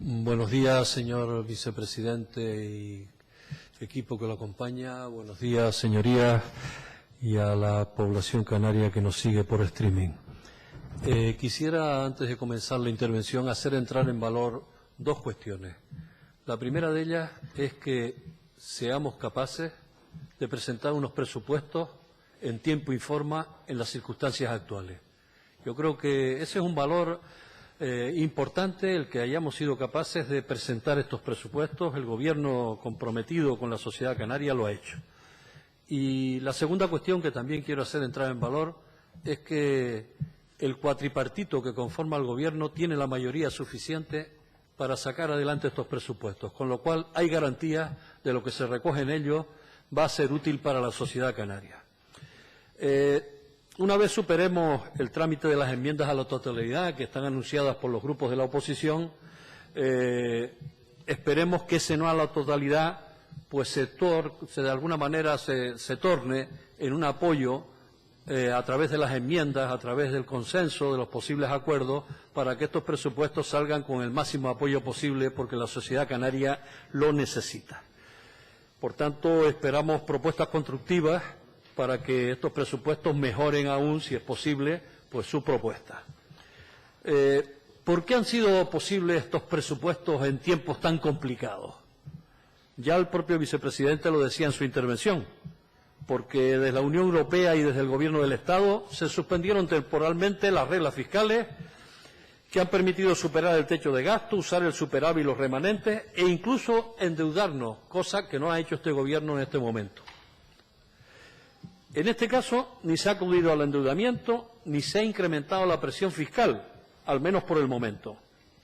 Buenos días, señor vicepresidente y equipo que lo acompaña. Buenos días, señorías, y a la población canaria que nos sigue por streaming. Quisiera, antes de comenzar la intervención, hacer entrar en valor dos cuestiones. La primera de ellas es que seamos capaces de presentar unos presupuestos en tiempo y forma en las circunstancias actuales. Yo creo que ese es un valor importante, el que hayamos sido capaces de presentar estos presupuestos. El Gobierno comprometido con la sociedad canaria lo ha hecho. Y la segunda cuestión que también quiero hacer entrar en valor es que el cuatripartito que conforma el Gobierno tiene la mayoría suficiente para sacar adelante estos presupuestos, con lo cual hay garantías de lo que se recoge en ellos va a ser útil para la sociedad canaria. Una vez superemos el trámite de las enmiendas a la totalidad que están anunciadas por los grupos de la oposición, esperemos que ese no a la totalidad pues de alguna manera se torne en un apoyo a través de las enmiendas, a través del consenso, de los posibles acuerdos, para que estos presupuestos salgan con el máximo apoyo posible, porque la sociedad canaria lo necesita. Por tanto, esperamos propuestas constructivas para que estos presupuestos mejoren aún, si es posible, pues su propuesta. ¿Por qué han sido posibles estos presupuestos en tiempos tan complicados? Ya el propio vicepresidente lo decía en su intervención, porque desde la Unión Europea y desde el Gobierno del Estado se suspendieron temporalmente las reglas fiscales que han permitido superar el techo de gasto, usar el superávit y los remanentes e incluso endeudarnos, cosa que no ha hecho este Gobierno en este momento. En este caso, ni se ha acudido al endeudamiento, ni se ha incrementado la presión fiscal, al menos por el momento.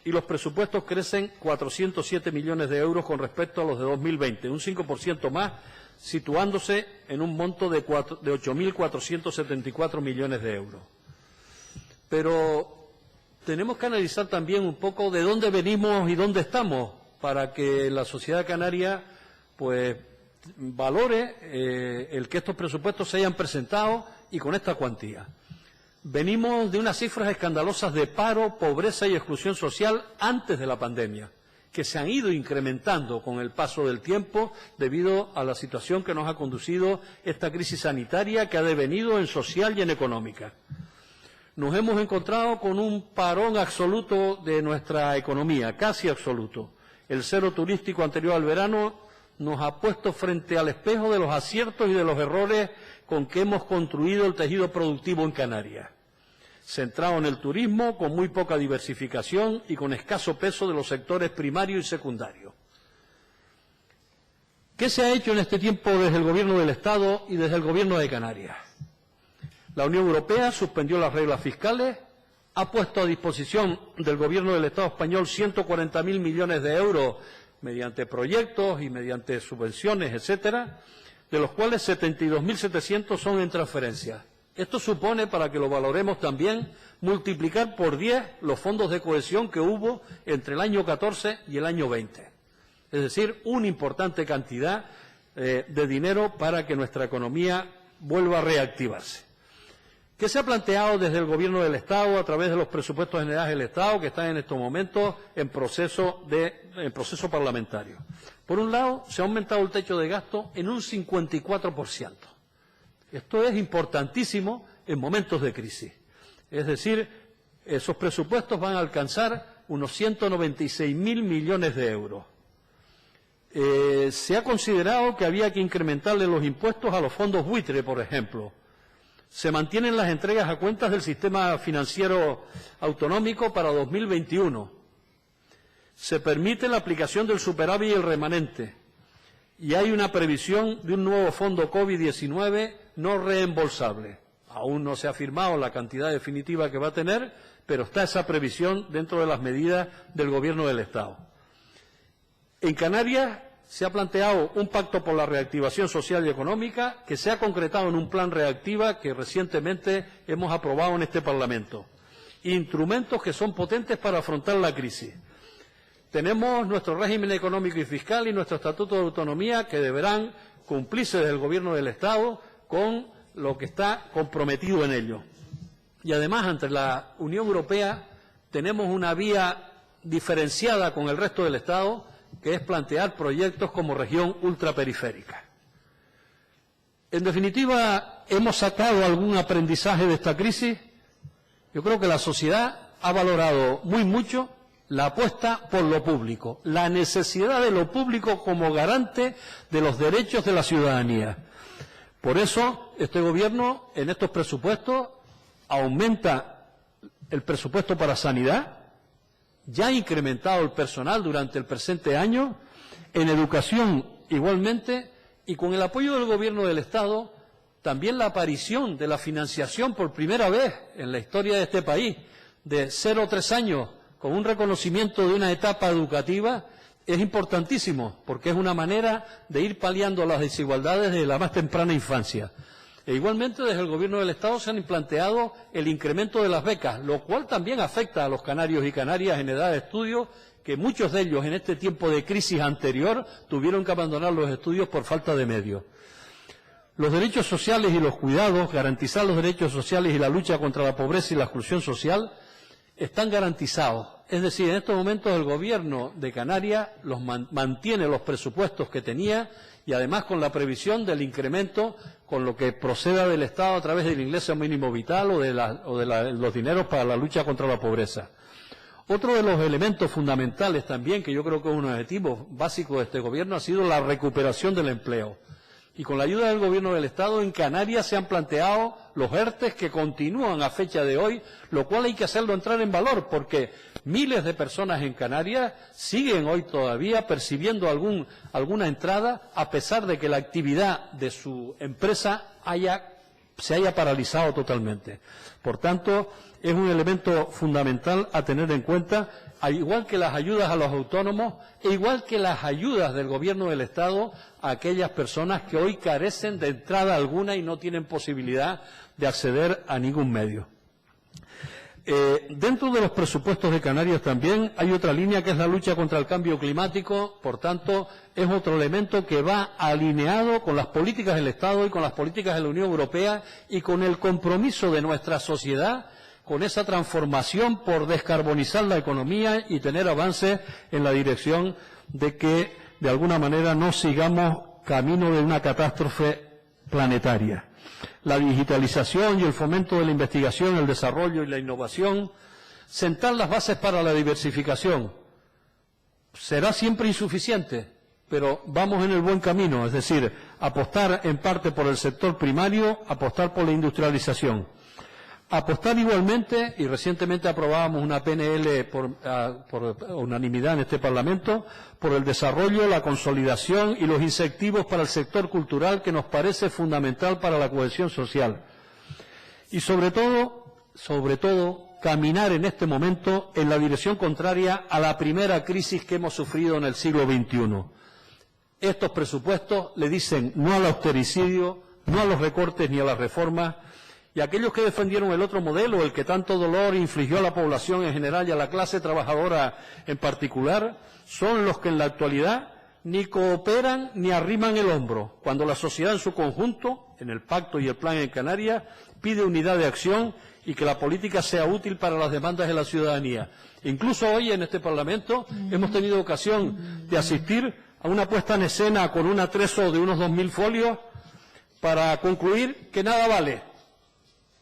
Y los presupuestos crecen 407 millones de euros con respecto a los de 2020, un 5% más, situándose en un monto de 8.474 millones de euros. Pero tenemos que analizar también un poco de dónde venimos y dónde estamos, para que la sociedad canaria pues valore el que estos presupuestos se hayan presentado y con esta cuantía. Venimos de unas cifras escandalosas de paro, pobreza y exclusión social antes de la pandemia, que se han ido incrementando con el paso del tiempo debido a la situación que nos ha conducido esta crisis sanitaria, que ha devenido en social y en económica. Nos hemos encontrado con un parón absoluto de nuestra economía, casi absoluto. El cero turístico anterior al verano nos ha puesto frente al espejo de los aciertos y de los errores con que hemos construido el tejido productivo en Canarias, centrado en el turismo, con muy poca diversificación y con escaso peso de los sectores primario y secundario. ¿Qué se ha hecho en este tiempo desde el Gobierno del Estado y desde el Gobierno de Canarias? La Unión Europea suspendió las reglas fiscales, ha puesto a disposición del Gobierno del Estado español 140.000 millones de euros mediante proyectos y mediante subvenciones, etcétera, de los cuales 72.700 son en transferencias. Esto supone, para que lo valoremos también, multiplicar por 10 los fondos de cohesión que hubo entre el año 14 y el año 20. Es decir, una importante cantidad de dinero para que nuestra economía vuelva a reactivarse. ¿Qué se ha planteado desde el Gobierno del Estado a través de los presupuestos generales del Estado que están en estos momentos en proceso parlamentario? Por un lado, se ha aumentado el techo de gasto en un 54%. Esto es importantísimo en momentos de crisis. Es decir, esos presupuestos van a alcanzar unos 196.000 millones de euros. Se ha considerado que había que incrementarle los impuestos a los fondos buitre, por ejemplo. Se mantienen las entregas a cuentas del sistema financiero autonómico para 2021. Se permite la aplicación del superávit y el remanente. Y hay una previsión de un nuevo fondo COVID-19 no reembolsable. Aún no se ha firmado la cantidad definitiva que va a tener, pero está esa previsión dentro de las medidas del Gobierno del Estado. En Canarias se ha planteado un pacto por la reactivación social y económica que se ha concretado en un plan reactiva que recientemente hemos aprobado en este Parlamento. Instrumentos que son potentes para afrontar la crisis. Tenemos nuestro régimen económico y fiscal y nuestro Estatuto de Autonomía que deberán cumplirse desde el Gobierno del Estado con lo que está comprometido en ello. Y además, ante la Unión Europea, tenemos una vía diferenciada con el resto del Estado, que es plantear proyectos como región ultraperiférica. En definitiva, ¿hemos sacado algún aprendizaje de esta crisis? Yo creo que la sociedad ha valorado muy mucho la apuesta por lo público, la necesidad de lo público como garante de los derechos de la ciudadanía. Por eso, este Gobierno, en estos presupuestos, aumenta el presupuesto para sanidad, ya ha incrementado el personal durante el presente año, en educación igualmente, y con el apoyo del Gobierno del Estado, también la aparición de la financiación por primera vez en la historia de este país, de 0 a 3 años, con un reconocimiento de una etapa educativa, es importantísimo, porque es una manera de ir paliando las desigualdades desde la más temprana infancia. E igualmente, desde el Gobierno del Estado se han planteado el incremento de las becas, lo cual también afecta a los canarios y canarias en edad de estudio, que muchos de ellos en este tiempo de crisis anterior tuvieron que abandonar los estudios por falta de medios. Los derechos sociales y los cuidados, garantizar los derechos sociales y la lucha contra la pobreza y la exclusión social están garantizados. Es decir, en estos momentos el Gobierno de Canarias mantiene los presupuestos que tenía y además con la previsión del incremento con lo que proceda del Estado a través del ingreso mínimo vital o de los dineros para la lucha contra la pobreza. Otro de los elementos fundamentales también, que yo creo que es un objetivo básico de este Gobierno, ha sido la recuperación del empleo. Y con la ayuda del Gobierno del Estado, en Canarias se han planteado los ERTE que continúan a fecha de hoy, lo cual hay que hacerlo entrar en valor, porque miles de personas en Canarias siguen hoy todavía percibiendo alguna entrada, a pesar de que la actividad de su empresa se haya paralizado totalmente. Por tanto, es un elemento fundamental a tener en cuenta, al igual que las ayudas a los autónomos, e igual que las ayudas del Gobierno del Estado a aquellas personas que hoy carecen de entrada alguna y no tienen posibilidad de acceder a ningún medio. Dentro de los presupuestos de Canarias también hay otra línea que es la lucha contra el cambio climático, por tanto, es otro elemento que va alineado con las políticas del Estado y con las políticas de la Unión Europea y con el compromiso de nuestra sociedad con esa transformación por descarbonizar la economía y tener avances en la dirección de que, de alguna manera, no sigamos camino de una catástrofe planetaria. La digitalización y el fomento de la investigación, el desarrollo y la innovación, sentar las bases para la diversificación. Será siempre insuficiente, pero vamos en el buen camino, es decir, apostar en parte por el sector primario, apostar por la industrialización. Apostar igualmente, y recientemente aprobábamos una PNL por unanimidad en este Parlamento, por el desarrollo, la consolidación y los incentivos para el sector cultural, que nos parece fundamental para la cohesión social. Y sobre todo, caminar en este momento en la dirección contraria a la primera crisis que hemos sufrido en el siglo XXI. Estos presupuestos le dicen no al austericidio, no a los recortes ni a las reformas. Y aquellos que defendieron el otro modelo, el que tanto dolor infligió a la población en general y a la clase trabajadora en particular, son los que en la actualidad ni cooperan ni arriman el hombro, cuando la sociedad en su conjunto, en el Pacto y el Plan en Canarias, pide unidad de acción y que la política sea útil para las demandas de la ciudadanía. Incluso hoy en este Parlamento hemos tenido ocasión de asistir a una puesta en escena con un atrezo de unos 2.000 folios para concluir que nada vale,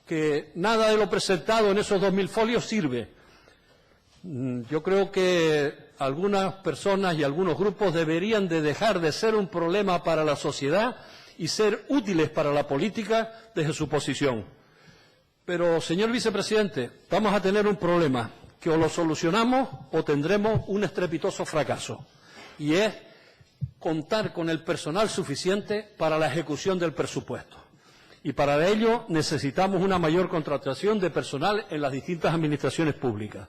que nada de lo presentado en esos 2.000 folios sirve. Yo creo que algunas personas y algunos grupos deberían de dejar de ser un problema para la sociedad y ser útiles para la política desde su posición. Pero, señor vicepresidente, vamos a tener un problema que o lo solucionamos o tendremos un estrepitoso fracaso, y es contar con el personal suficiente para la ejecución del presupuesto. Y para ello necesitamos una mayor contratación de personal en las distintas administraciones públicas.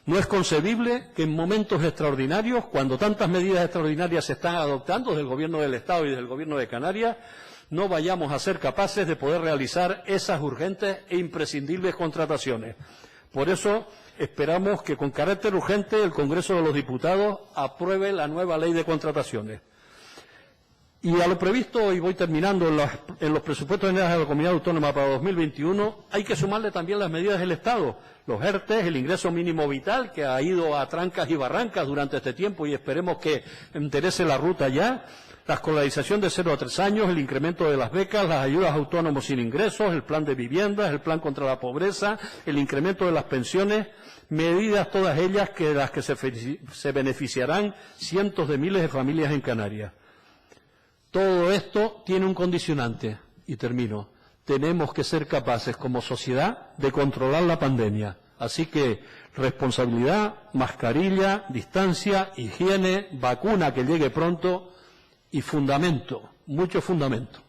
No es concebible que en momentos extraordinarios, cuando tantas medidas extraordinarias se están adoptando desde el Gobierno del Estado y desde el Gobierno de Canarias, no vayamos a ser capaces de poder realizar esas urgentes e imprescindibles contrataciones. Por eso esperamos que con carácter urgente el Congreso de los Diputados apruebe la nueva ley de contrataciones. Y a lo previsto, y voy terminando, en los presupuestos generales de la Comunidad Autónoma para 2021, hay que sumarle también las medidas del Estado, los ERTE, el ingreso mínimo vital, que ha ido a trancas y barrancas durante este tiempo y esperemos que enderece la ruta ya, la escolarización de 0 a 3 años, el incremento de las becas, las ayudas a autónomos sin ingresos, el plan de viviendas, el plan contra la pobreza, el incremento de las pensiones, medidas todas ellas de las que se beneficiarán cientos de miles de familias en Canarias. Todo esto tiene un condicionante, y termino. Tenemos que ser capaces como sociedad de controlar la pandemia. Así que responsabilidad, mascarilla, distancia, higiene, vacuna que llegue pronto y fundamento, mucho fundamento.